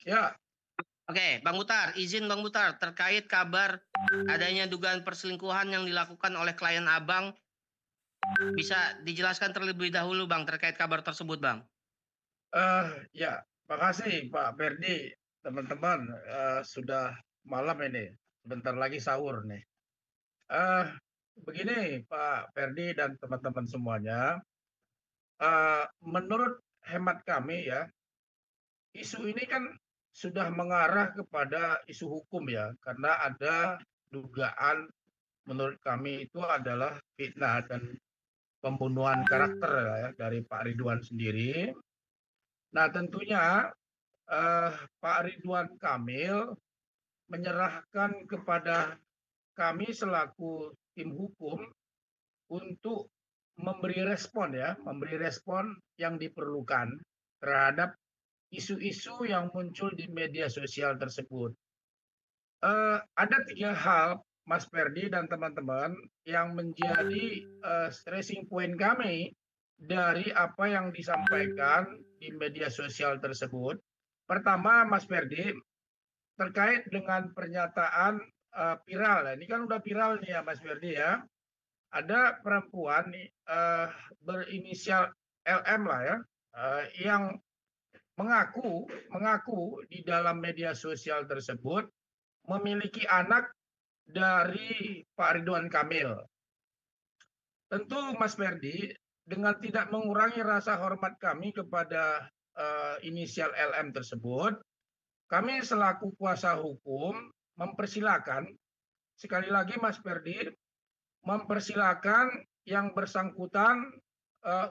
Ya, Oke, Bang Mutar, izin Bang Mutar terkait kabar adanya dugaan perselingkuhan yang dilakukan oleh klien Abang, bisa dijelaskan terlebih dahulu Bang terkait kabar tersebut Bang. ya, makasih Pak Ferdi, teman-teman, sudah malam ini, sebentar lagi sahur nih. Eh, Begini Pak Ferdi dan teman-teman semuanya, menurut hemat kami ya, isu ini kan sudah mengarah kepada isu hukum ya, karena ada dugaan menurut kami itu adalah fitnah dan pembunuhan karakter ya, dari Pak Ridwan sendiri. Nah tentunya Pak Ridwan Kamil menyerahkan kepada kami selaku tim hukum untuk memberi respon yang diperlukan terhadap isu-isu yang muncul di media sosial tersebut. Ada tiga hal, Mas Ferdi dan teman-teman, yang menjadi stressing point kami dari apa yang disampaikan di media sosial tersebut. Pertama, Mas Ferdi, terkait dengan pernyataan viral, ini kan udah viral nih ya Mas Ferdi ya. Ada perempuan nih berinisial LM lah ya, yang mengaku di dalam media sosial tersebut memiliki anak dari Pak Ridwan Kamil. Tentu Mas Ferdi, dengan tidak mengurangi rasa hormat kami kepada inisial LM tersebut, kami selaku kuasa hukum mempersilakan, sekali lagi Mas Ferdi, mempersilakan yang bersangkutan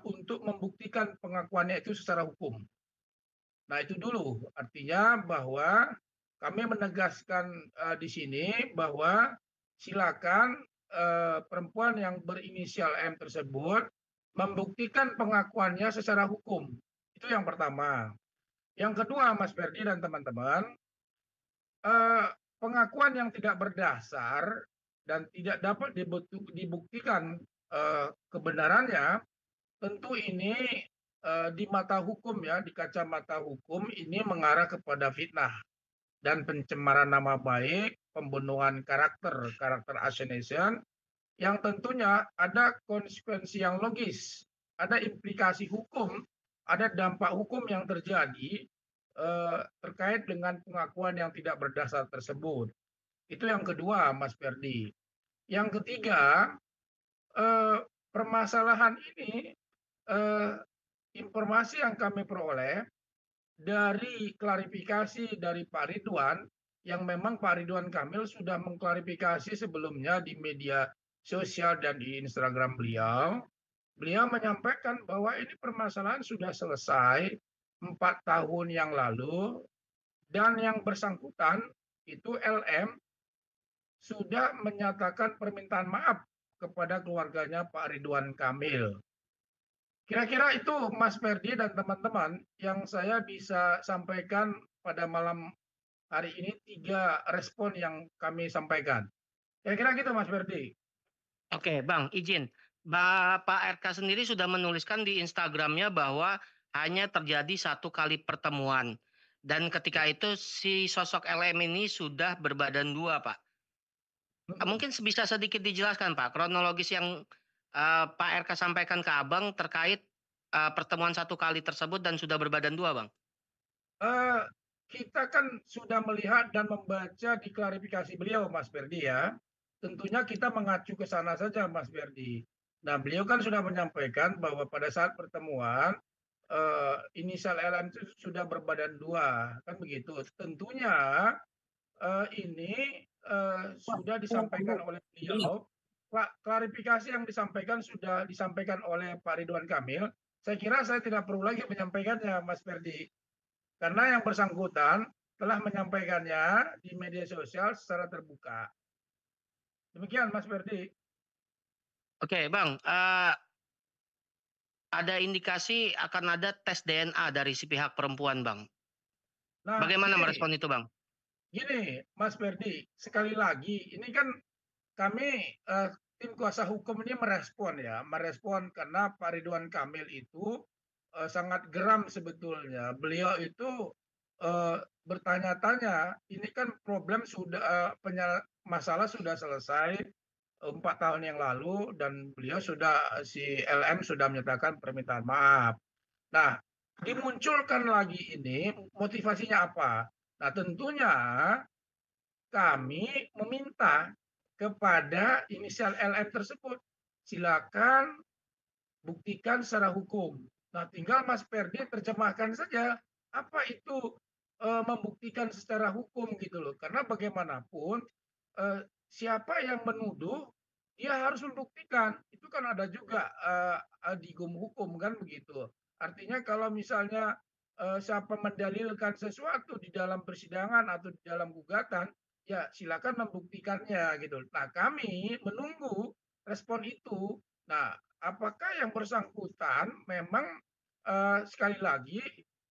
untuk membuktikan pengakuannya itu secara hukum. Nah itu dulu, artinya bahwa kami menegaskan di sini bahwa silakan perempuan yang berinisial M tersebut membuktikan pengakuannya secara hukum. Itu yang pertama. Yang kedua, Mas Ferdi dan teman-teman, eh, pengakuan yang tidak berdasar dan tidak dapat dibuktikan kebenarannya, tentu ini di mata hukum ya, di kacamata hukum ini mengarah kepada fitnah dan pencemaran nama baik, pembunuhan karakter, karakter assassination, yang tentunya ada konsekuensi yang logis, ada implikasi hukum, ada dampak hukum yang terjadi terkait dengan pengakuan yang tidak berdasar tersebut. Itu yang kedua, Mas Ferdi. Yang ketiga, permasalahan ini, eh, informasi yang kami peroleh dari klarifikasi dari Pak Ridwan, yang memang Pak Ridwan Kamil sudah mengklarifikasi sebelumnya di media sosial dan di Instagram beliau. Beliau menyampaikan bahwa ini permasalahan sudah selesai 4 tahun yang lalu dan yang bersangkutan itu LM sudah menyatakan permintaan maaf kepada keluarganya Pak Ridwan Kamil. Kira-kira itu Mas Ferdi dan teman-teman yang saya bisa sampaikan pada malam hari ini, tiga respon yang kami sampaikan. Kira-kira gitu Mas Ferdi. Oke Bang, izin. Bapak RK sendiri sudah menuliskan di Instagramnya bahwa hanya terjadi satu kali pertemuan. Dan ketika Ya. itu si sosok LM ini sudah berbadan dua Pak. Mungkin bisa sedikit dijelaskan Pak, kronologis yang Pak RK sampaikan ke Abang terkait pertemuan satu kali tersebut dan sudah berbadan dua Bang. Eh, kita kan sudah melihat dan membaca di klarifikasi beliau Mas Ferdi ya. Tentunya kita mengacu ke sana saja Mas Ferdi. Nah beliau kan sudah menyampaikan bahwa pada saat pertemuan inisial LM itu sudah berbadan dua kan begitu. Tentunya ini sudah disampaikan oleh beliau. Klarifikasi yang disampaikan sudah disampaikan oleh Pak Ridwan Kamil. Saya kira saya tidak perlu lagi menyampaikannya, Mas Ferdi, karena yang bersangkutan telah menyampaikannya di media sosial secara terbuka. Demikian, Mas Ferdi. Oke Bang, ada indikasi akan ada tes DNA dari si pihak perempuan Bang. Nah, Bagaimana gini, merespon itu Bang? gini, Mas Ferdi, sekali lagi, ini kan kami tim kuasa hukum ini merespon karena Pak Ridwan Kamil itu sangat geram sebetulnya. Beliau itu bertanya-tanya, ini kan problem sudah masalah sudah selesai 4 tahun yang lalu dan beliau sudah si LM sudah menyatakan permintaan maaf. Nah, dimunculkan lagi ini motivasinya apa? Nah, tentunya kami meminta kepada inisial LM tersebut, silakan buktikan secara hukum. Nah, tinggal Mas Ferdi terjemahkan saja apa itu membuktikan secara hukum gitu loh. Karena bagaimanapun siapa yang menuduh dia harus membuktikan. Itu kan ada juga di hukum kan begitu. Artinya kalau misalnya siapa mendalilkan sesuatu di dalam persidangan atau di dalam gugatan, ya silakan membuktikannya gitu. Nah, kami menunggu respon itu. Nah, apakah yang bersangkutan memang sekali lagi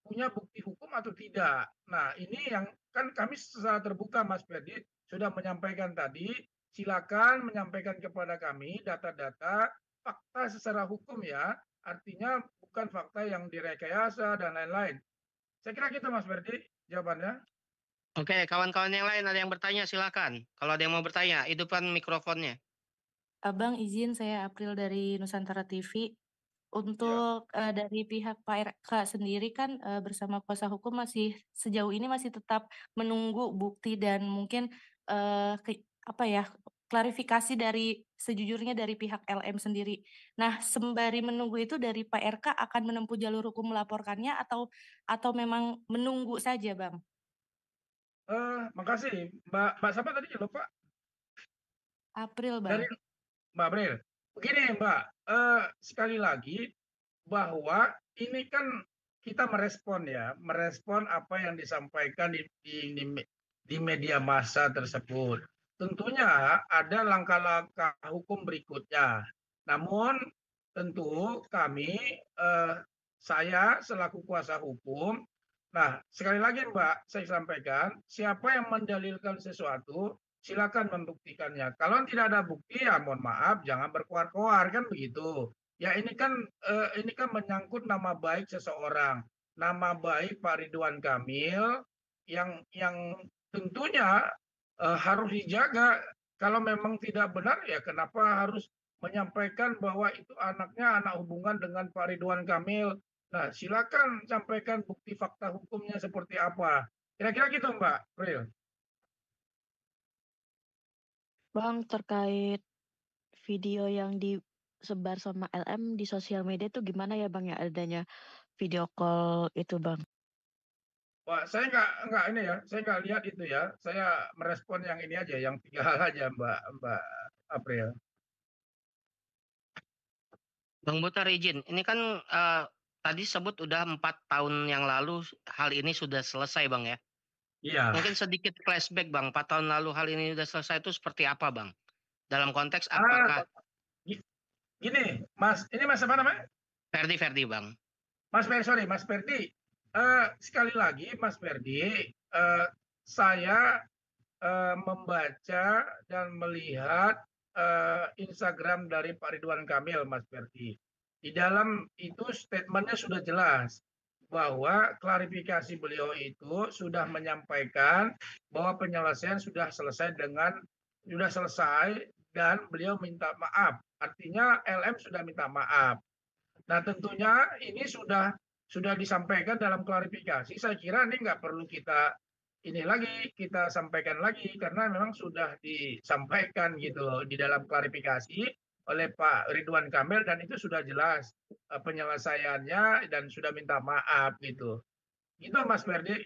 punya bukti hukum atau tidak? Nah, ini yang kan kami secara terbuka Mas Ferdi sudah menyampaikan tadi, silakan menyampaikan kepada kami data-data fakta secara hukum ya, artinya bukan fakta yang direkayasa dan lain-lain. Saya kira gitu Mas Ferdi jawabannya. Oke, kawan-kawan yang lain ada yang bertanya silakan. Kalau ada yang mau bertanya, hidupkan mikrofonnya. Abang izin, saya April dari Nusantara TV. Ya. Untuk dari pihak Pak RK sendiri kan bersama kuasa hukum masih sejauh ini masih tetap menunggu bukti dan mungkin apa ya, klarifikasi dari sejujurnya dari pihak LM sendiri. Nah, sembari menunggu itu dari Pak RK akan menempuh jalur hukum melaporkannya atau memang menunggu saja, Bang? Makasih Mbak siapa tadi lupa? April, Dari Bang. Mbak April. Begini Mbak, sekali lagi bahwa ini kan kita merespon ya, merespon apa yang disampaikan di media massa tersebut. Tentunya ada langkah-langkah hukum berikutnya. Namun tentu kami, saya selaku kuasa hukum, nah sekali lagi Mbak, saya sampaikan, siapa yang mendalilkan sesuatu, silakan membuktikannya. Kalau tidak ada bukti, ya mohon maaf, jangan berkoar-koar kan begitu. Ya ini kan menyangkut nama baik seseorang, nama baik Pak Ridwan Kamil yang tentunya harus dijaga. Kalau memang tidak benar, ya kenapa harus menyampaikan bahwa itu anaknya anak hubungan dengan Pak Ridwan Kamil. Nah, silakan sampaikan bukti fakta hukumnya seperti apa. Kira-kira gitu, Mbak Pril. Bang, terkait video yang disebar sama LM di sosial media itu gimana ya Bang ya adanya video call itu Bang? Wah, saya nggak ini ya, saya nggak lihat itu ya. Saya merespon yang ini aja, yang 3 hal aja, Mbak April. Bang Botar izin, ini kan tadi sebut udah 4 tahun yang lalu hal ini sudah selesai Bang ya. Iya. Mungkin sedikit flashback Bang, 4 tahun lalu hal ini sudah selesai itu seperti apa Bang? Dalam konteks Ah, apakah gini, Mas, ini Mas apa namanya? Ferdi Bang? Mas Ferdi, sorry, Mas Ferdi. Sekali lagi, Mas Ferdi, saya membaca dan melihat Instagram dari Pak Ridwan Kamil, Mas Ferdi. Di dalam itu statementnya sudah jelas bahwa klarifikasi beliau itu sudah menyampaikan bahwa penyelesaian sudah selesai dan beliau minta maaf. Artinya LM sudah minta maaf. Nah, tentunya ini sudah disampaikan dalam klarifikasi. Saya kira ini nggak perlu kita sampaikan lagi karena memang sudah disampaikan gitu di dalam klarifikasi oleh Pak Ridwan Kamil dan itu sudah jelas penyelesaiannya dan sudah minta maaf gitu. Gitu Mas Ferdi.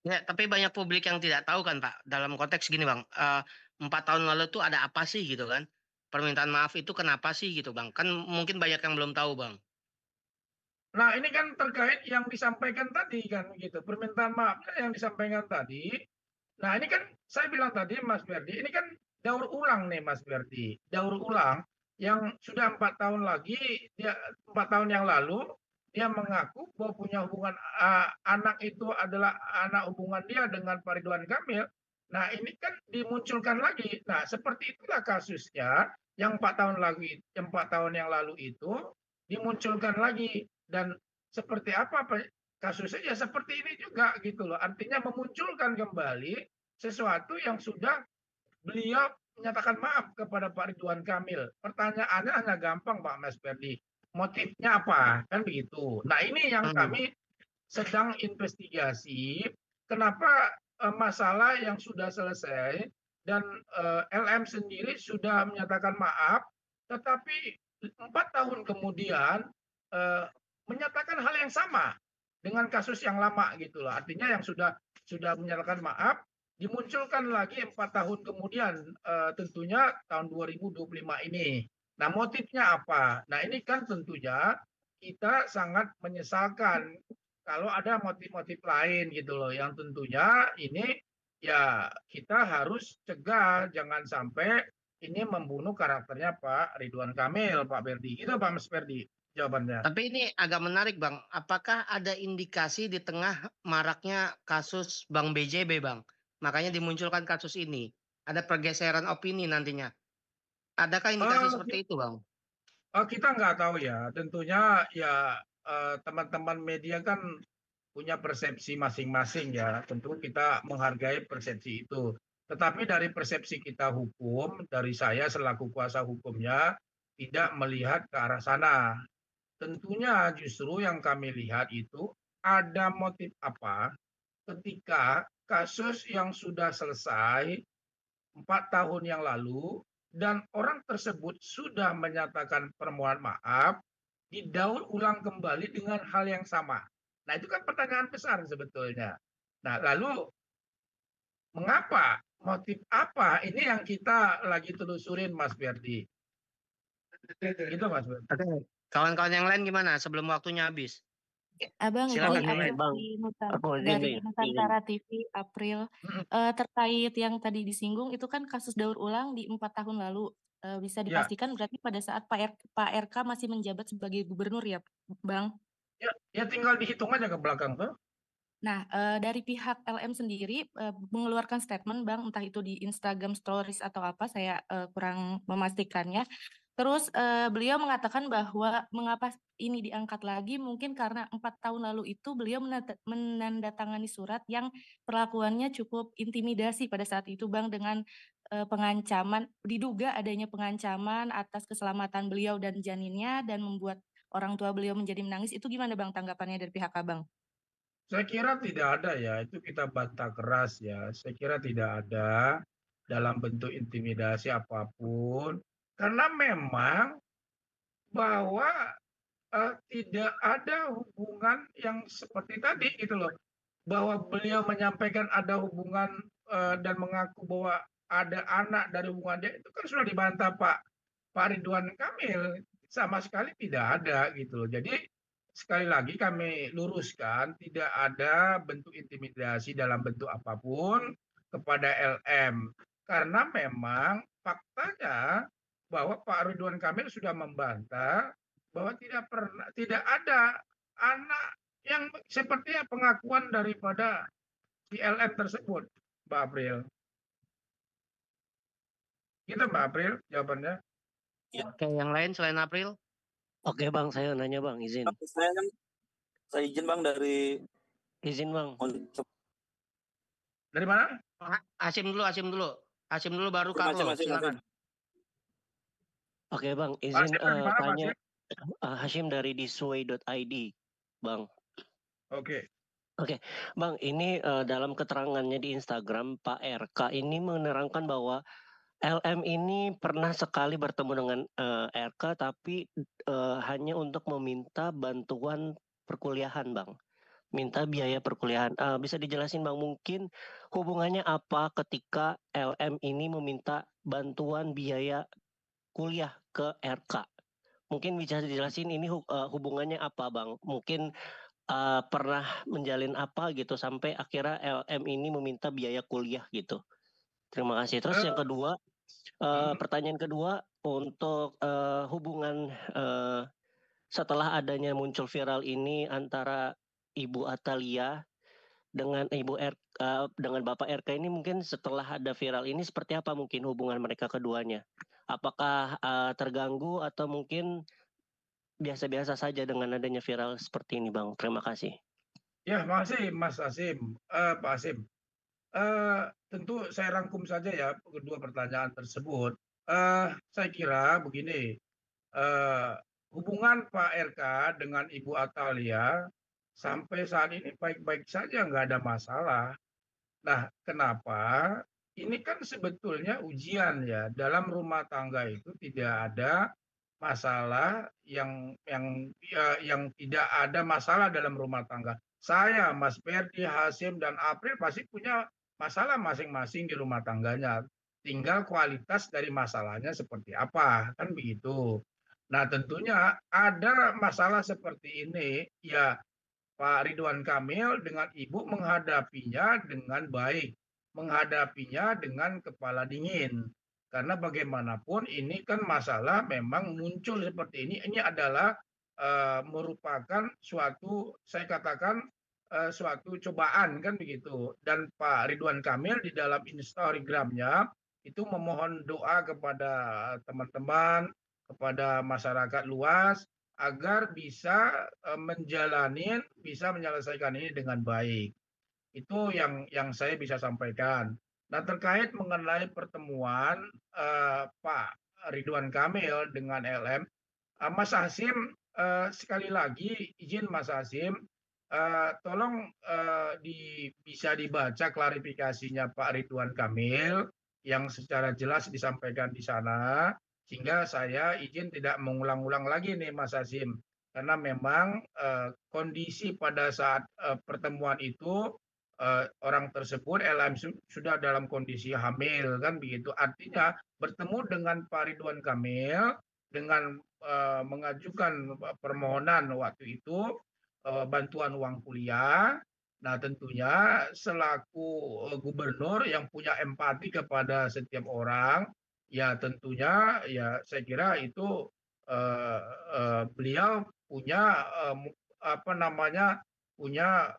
Ya, tapi banyak publik yang tidak tahu kan Pak, dalam konteks gini Bang, 4 tahun lalu tuh ada apa sih gitu kan? Permintaan maaf itu kenapa sih gitu Bang? Kan mungkin banyak yang belum tahu Bang. Nah, ini kan terkait yang disampaikan tadi kan gitu. Permintaan maafnya yang disampaikan tadi. Nah, ini kan saya bilang tadi Mas Ferdi, ini kan daur ulang nih Mas Ferdi. Daur ulang yang sudah 4 tahun lagi, 4 tahun yang lalu dia mengaku bahwa punya hubungan anak itu adalah anak hubungan dia dengan Pak Ridwan Kamil. Nah, ini kan dimunculkan lagi. Nah, seperti itulah kasusnya yang 4 tahun yang lalu itu dimunculkan lagi dan seperti apa kasusnya ya seperti ini juga gitu loh. Artinya memunculkan kembali sesuatu yang sudah beliau menyatakan maaf kepada Pak Ridwan Kamil. Pertanyaannya hanya gampang Pak Mas Ferdi. Motifnya apa? Kan begitu. Nah ini yang kami sedang investigasi. Kenapa masalah yang sudah selesai dan LM sendiri sudah menyatakan maaf, tetapi 4 tahun kemudian menyatakan hal yang sama dengan kasus yang lama gitu loh. Artinya yang sudah menyatakan maaf dimunculkan lagi 4 tahun kemudian, tentunya tahun 2025 ini. Nah, motifnya apa? Nah, ini kan tentunya kita sangat menyesalkan kalau ada motif-motif lain gitu loh, yang tentunya ini ya kita harus cegah jangan sampai ini membunuh karakternya Pak Ridwan Kamil, Pak Ferdi. Gitu Pak Mas Ferdi jawabannya. Tapi ini agak menarik Bang, apakah ada indikasi di tengah maraknya kasus Bang BJB Bang? Makanya dimunculkan kasus ini. Ada pergeseran opini nantinya. Adakah indikasi seperti itu Bang? Kita nggak tahu ya, tentunya ya teman-teman media kan punya persepsi masing-masing ya, tentu kita menghargai persepsi itu. Tetapi dari persepsi kita hukum, dari saya selaku kuasa hukumnya, tidak melihat ke arah sana. Tentunya justru yang kami lihat itu ada motif apa ketika kasus yang sudah selesai 4 tahun yang lalu dan orang tersebut sudah menyatakan permohonan maaf, didaur ulang kembali dengan hal yang sama. Nah, itu kan pertanyaan besar sebetulnya. Nah, lalu mengapa? Motif apa? Ini yang kita lagi telusurin, Mas Ferdi. Gitu, Mas Ferdi. Oke. Kawan-kawan yang lain gimana sebelum waktunya habis? Abang, Silakan, ini yang lain. ada Bang, dari aku izin dari nih, izin. Nusantara TV April terkait yang tadi disinggung itu kan kasus daur ulang di 4 tahun lalu. Bisa Ya, dipastikan berarti pada saat Pak RK masih menjabat sebagai gubernur ya, Bang? ya tinggal dihitung aja ke belakang tuh. Nah, dari pihak LM sendiri mengeluarkan statement, Bang, entah itu di Instagram Stories atau apa, saya kurang memastikannya. Terus beliau mengatakan bahwa mengapa ini diangkat lagi mungkin karena 4 tahun lalu itu beliau menandatangani surat yang perlakuannya cukup intimidasi pada saat itu, Bang, dengan pengancaman, diduga adanya pengancaman atas keselamatan beliau dan janinnya dan membuat orang tua beliau menjadi menangis. Itu gimana, Bang, tanggapannya dari pihak Abang? Saya kira tidak ada ya, itu kita bantah keras ya. Saya kira tidak ada dalam bentuk intimidasi apapun, karena memang bahwa tidak ada hubungan yang seperti tadi gitu loh, bahwa beliau menyampaikan ada hubungan dan mengaku bahwa ada anak dari hubungan dia itu kan sudah dibantah Pak Ridwan Kamil, sama sekali tidak ada gitu loh. Jadi sekali lagi kami luruskan tidak ada bentuk intimidasi dalam bentuk apapun kepada LM. Karena memang faktanya bahwa Pak Ridwan Kamil sudah membantah bahwa tidak ada anak yang sepertinya pengakuan daripada si LM tersebut, Mbak April. Gitu Mbak April jawabannya. Oke, yang lain selain April? Oke Bang, saya nanya Bang, izin. Saya izin Bang dari Izin Bang. Dari mana? Hasim dulu. Hasim dulu baru Carlo, silakan. Oke Bang, Pak izin Hasim dari mana, Pak tanya. Hasim? Hasim dari disway.id, Bang. Oke. Bang, ini dalam keterangannya di Instagram, Pak RK ini menerangkan bahwa LM ini pernah sekali bertemu dengan RK, tapi hanya untuk meminta bantuan perkuliahan, Bang. Minta biaya perkuliahan. Bisa dijelasin, Bang, mungkin hubungannya apa ketika LM ini meminta bantuan biaya kuliah ke RK? Mungkin bisa dijelasin ini hubungannya apa, Bang? Mungkin pernah menjalin apa gitu sampai akhirnya LM ini meminta biaya kuliah gitu. Terima kasih. Terus yang kedua, pertanyaan kedua untuk hubungan setelah adanya muncul viral ini antara Ibu Atalia dengan dengan Bapak RK ini, mungkin setelah ada viral ini seperti apa mungkin hubungan mereka keduanya? Apakah terganggu atau mungkin biasa-biasa saja dengan adanya viral seperti ini, Bang? Terima kasih. Ya, makasih Mas Hasim, Pak Hasim. Tentu saya rangkum saja ya kedua pertanyaan tersebut. Saya kira begini, eee, hubungan Pak RK dengan Ibu Atalia sampai saat ini baik-baik saja, nggak ada masalah. Nah, kenapa? Ini kan sebetulnya ujian ya, dalam rumah tangga itu tidak ada masalah yang tidak ada masalah dalam rumah tangga. Saya, Mas Ferdi, Hasim, dan April pasti punya masalah masing-masing di rumah tangganya. Tinggal kualitas dari masalahnya seperti apa, kan begitu. Nah, tentunya ada masalah seperti ini, ya Pak Ridwan Kamil dengan Ibu menghadapinya dengan baik, menghadapinya dengan kepala dingin. Karena bagaimanapun ini kan masalah memang muncul seperti ini adalah merupakan suatu saya katakan suatu cobaan kan begitu. Dan Pak Ridwan Kamil di dalam Instagramnya itu memohon doa kepada teman-teman, kepada masyarakat luas agar bisa bisa menyelesaikan ini dengan baik. Itu yang saya bisa sampaikan. Nah, terkait mengenai pertemuan Pak Ridwan Kamil dengan LM, Mas Hasim, sekali lagi izin Mas Hasim, tolong bisa dibaca klarifikasinya Pak Ridwan Kamil yang secara jelas disampaikan di sana, sehingga saya izin tidak mengulang-ulang lagi nih Mas Hasim. Karena memang kondisi pada saat pertemuan itu orang tersebut LM sudah dalam kondisi hamil kan begitu. Artinya bertemu dengan Pak Ridwan Kamil dengan mengajukan permohonan waktu itu bantuan uang kuliah. Nah, tentunya selaku gubernur yang punya empati kepada setiap orang, ya tentunya ya saya kira itu beliau punya apa namanya punya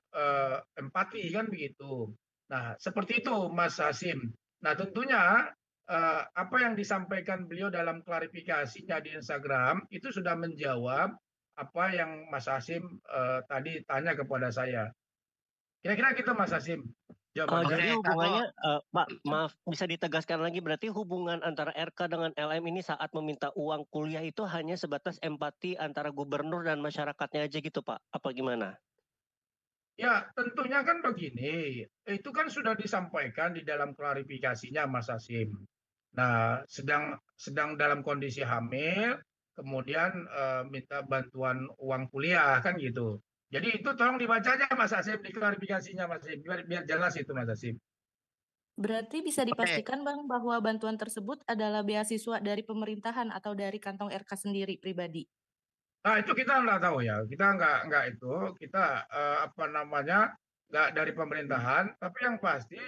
empati kan begitu. Nah, seperti itu Mas Hasim. Nah, tentunya apa yang disampaikan beliau dalam klarifikasinya di Instagram itu sudah menjawab apa yang Mas Hasim tadi tanya kepada saya. Kira-kira gitu Mas Hasim jawabannya. Jadi Oke, Karlo. hubungannya, Pak, maaf bisa ditegaskan lagi berarti hubungan antara RK dengan LM ini saat meminta uang kuliah itu hanya sebatas empati antara gubernur dan masyarakatnya aja gitu, Pak? Apa gimana? Ya, tentunya kan begini, itu kan sudah disampaikan di dalam klarifikasinya Mas Hasim. Nah, sedang dalam kondisi hamil, kemudian minta bantuan uang kuliah kan gitu. Jadi itu tolong dibaca aja Mas Hasim di klarifikasinya Mas Hasim, biar jelas itu Mas Hasim. Berarti bisa Oke, dipastikan Bang bahwa bantuan tersebut adalah beasiswa dari pemerintahan atau dari kantong RK sendiri pribadi? Nah, itu kita nggak tahu ya, kita nggak itu, kita apa namanya, nggak dari pemerintahan, tapi yang pasti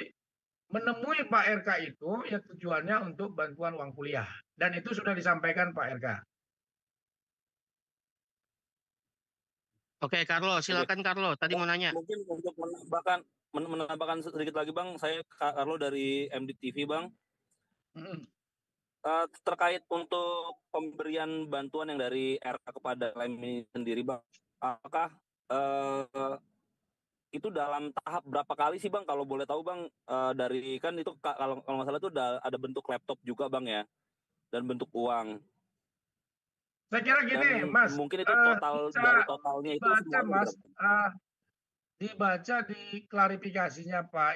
menemui Pak RK itu ya tujuannya untuk bantuan uang kuliah. Dan itu sudah disampaikan Pak RK. oke, Karlo, Oke, silakan Karlo. Tadi Bang, mau nanya. mungkin untuk menambahkan sedikit lagi Bang, saya Kak Carlo dari MDTV Bang. Mm. Terkait untuk pemberian bantuan yang dari RK kepada LM ini sendiri Bang, apakah eh, itu dalam tahap berapa kali sih Bang kalau boleh tahu Bang, dari kan itu kalau kalau nggak salah itu ada bentuk laptop juga Bang ya dan bentuk uang Saya kira dan gini, Mas, mungkin itu total bisa dari totalnya itu dibaca, semuanya Mas, berapa? dibaca di klarifikasinya Pak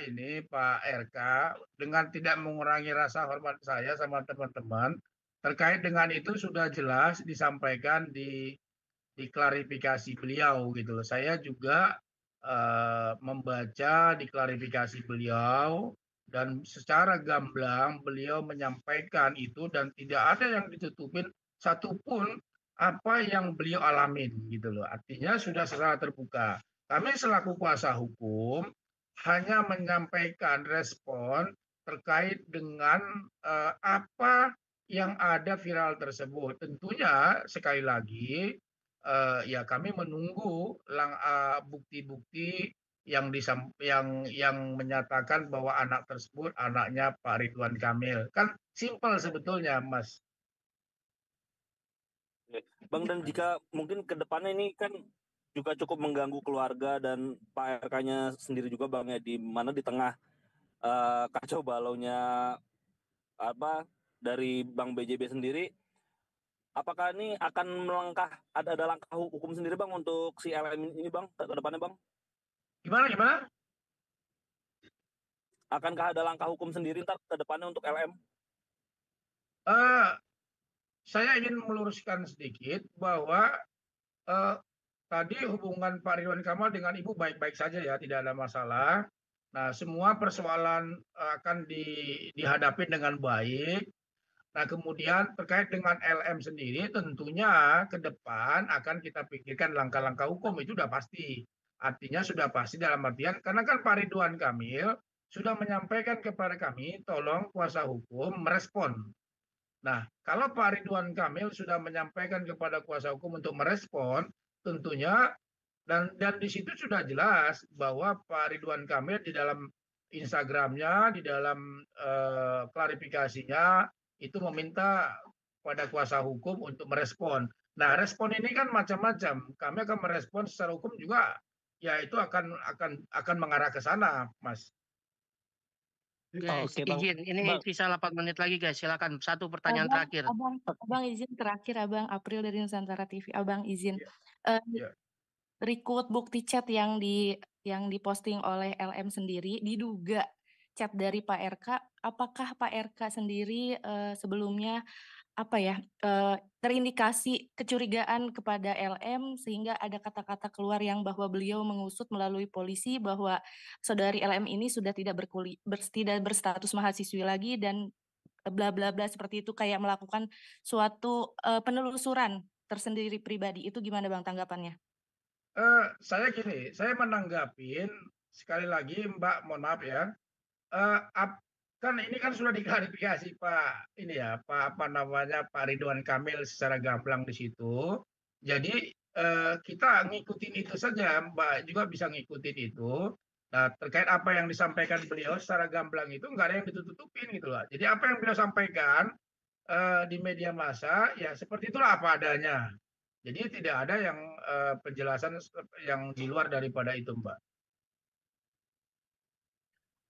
Pak RK dengan tidak mengurangi rasa hormat saya sama teman-teman. Terkait dengan itu sudah jelas disampaikan di klarifikasi beliau gitu loh. Saya juga membaca di klarifikasi beliau dan secara gamblang beliau menyampaikan itu dan tidak ada yang ditutupin satupun apa yang beliau alamin gitu loh. Artinya sudah secara terbuka. Kami selaku kuasa hukum hanya menyampaikan respon terkait dengan apa yang ada viral tersebut. Tentunya sekali lagi ya kami menunggu bukti-bukti yang menyatakan bahwa anak tersebut anaknya Pak Ridwan Kamil. Kan simpel sebetulnya, Mas. Bang, dan jika mungkin ke depannya ini kan juga cukup mengganggu keluarga dan Pak RK-nya sendiri juga Bang ya, di mana di tengah kacau balaunya apa dari Bank BJB sendiri, apakah ini akan ada langkah hukum sendiri Bang untuk si LM ini Bang ke depannya Bang? Gimana? Akankah ada langkah hukum sendiri ntar ke depannya untuk LM? Eh, saya ingin meluruskan sedikit bahwa tadi hubungan Pak Ridwan Kamil dengan Ibu baik-baik saja ya, tidak ada masalah. Nah, semua persoalan akan dihadapi dengan baik. Nah, kemudian terkait dengan LM sendiri, tentunya ke depan akan kita pikirkan langkah-langkah hukum, itu sudah pasti. Artinya sudah pasti dalam artian, karena kan Pak Ridwan Kamil sudah menyampaikan kepada kami, tolong kuasa hukum merespon. Nah, kalau Pak Ridwan Kamil sudah menyampaikan kepada kuasa hukum untuk merespon, tentunya dan di situ sudah jelas bahwa Pak Ridwan Kamil di dalam Instagramnya, di dalam klarifikasinya itu meminta pada kuasa hukum untuk merespon. Nah, respon ini kan macam-macam. Kami akan merespon secara hukum juga, ya itu akan mengarah ke sana, Mas. Guys, Oke Bang. izin. Ini Bang, sisa 8 menit lagi guys. Silakan. Satu pertanyaan Abang, terakhir. abang izin terakhir, Abang April dari Nusantara TV. Abang izin. Iya. Eh, Iya. Berikut bukti chat yang diposting oleh LM sendiri diduga chat dari Pak RK. Apakah Pak RK sendiri sebelumnya terindikasi kecurigaan kepada LM sehingga ada kata-kata keluar yang bahwa beliau mengusut melalui polisi bahwa saudari LM ini sudah tidak berstatus mahasiswi lagi dan bla bla bla seperti itu, kayak melakukan suatu penelusuran tersendiri pribadi. Itu gimana Bang tanggapannya? Saya gini, saya menanggapin sekali lagi Mbak, mohon maaf ya. Kan ini kan sudah diklarifikasi Pak ini ya, Pak Pak Ridwan Kamil secara gamblang di situ. Jadi kita ngikutin itu saja, Mbak juga bisa ngikutin itu. Nah, terkait apa yang disampaikan beliau secara gamblang itu nggak ada yang ditutup-tutupin gitu loh. Jadi apa yang beliau sampaikan di media massa ya seperti itulah apa adanya. Jadi tidak ada yang penjelasan yang di luar daripada itu, Mbak.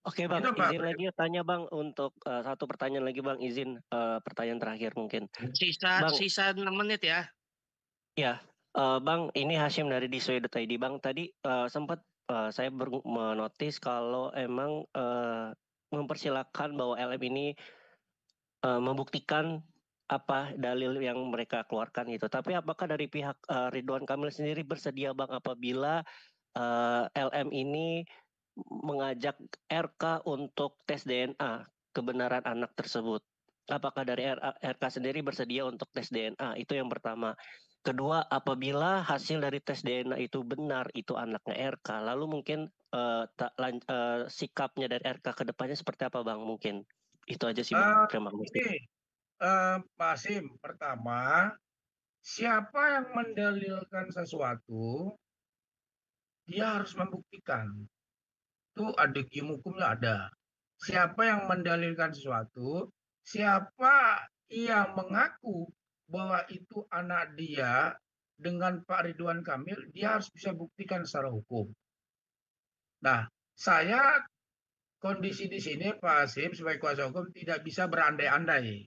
oke Bang, Itu Mbak izin April. lagi tanya Bang untuk satu pertanyaan lagi Bang, izin pertanyaan terakhir mungkin. Sisa Bang, 6 menit ya. ya, Bang, ini Hashim dari Disoy.id. Bang, tadi sempat saya menotis kalau emang mempersilahkan bahwa LM ini membuktikan apa dalil yang mereka keluarkan itu. Tapi apakah dari pihak Ridwan Kamil sendiri bersedia Bang apabila LM ini mengajak RK untuk tes DNA kebenaran anak tersebut? Apakah dari RK sendiri bersedia untuk tes DNA? Itu yang pertama. Kedua, apabila hasil dari tes DNA itu benar itu anaknya RK, lalu mungkin sikapnya dari RK ke depannya seperti apa Bang? Mungkin itu aja sih Bang. Terima kasih. Ini Pak Asim, pertama, siapa yang mendalilkan sesuatu, dia harus membuktikan. Itu ada hukumnya ada. Siapa yang mendalilkan sesuatu, siapa yang mengaku bahwa itu anak dia dengan Pak Ridwan Kamil, dia harus bisa buktikan secara hukum. Nah, saya kondisi di sini Pak Asim sebagai kuasa hukum tidak bisa berandai-andai.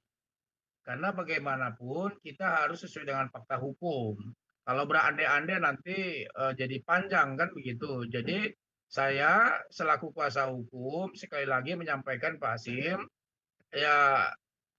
Karena bagaimanapun kita harus sesuai dengan fakta hukum. Kalau berandai-andai nanti jadi panjang kan begitu. Jadi saya selaku kuasa hukum sekali lagi menyampaikan Pak Asim, ya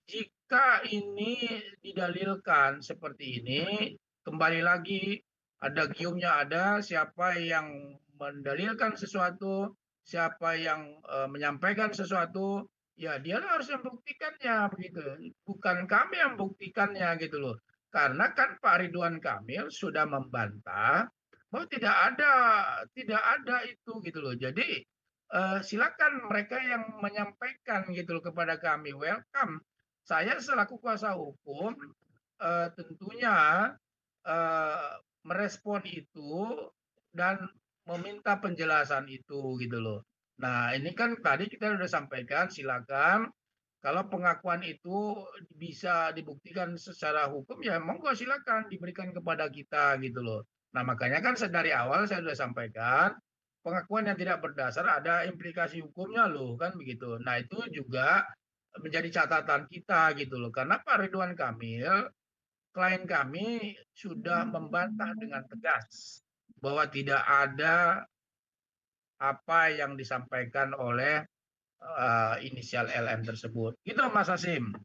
jika ini didalilkan seperti ini, kembali lagi ada giumnya ada, siapa yang mendalilkan sesuatu, siapa yang menyampaikan sesuatu, ya dia harus membuktikannya begitu. Bukan kami yang membuktikannya gitu loh. Karena kan Pak Ridwan Kamil sudah membantah bahwa tidak ada itu gitu loh. Jadi silakan mereka yang menyampaikan gitu loh kepada kami, welcome. Saya selaku kuasa hukum tentunya merespon itu dan meminta penjelasan itu gitu loh. Nah, ini kan tadi kita sudah sampaikan, silakan kalau pengakuan itu bisa dibuktikan secara hukum ya monggo silakan diberikan kepada kita gitu loh. Nah, makanya kan dari awal saya sudah sampaikan, pengakuan yang tidak berdasar ada implikasi hukumnya loh, kan begitu. Nah, itu juga menjadi catatan kita gitu loh. Karena Pak Ridwan Kamil, klien kami sudah membantah dengan tegas bahwa tidak ada apa yang disampaikan oleh inisial LM tersebut. Gitu Mas Hasim.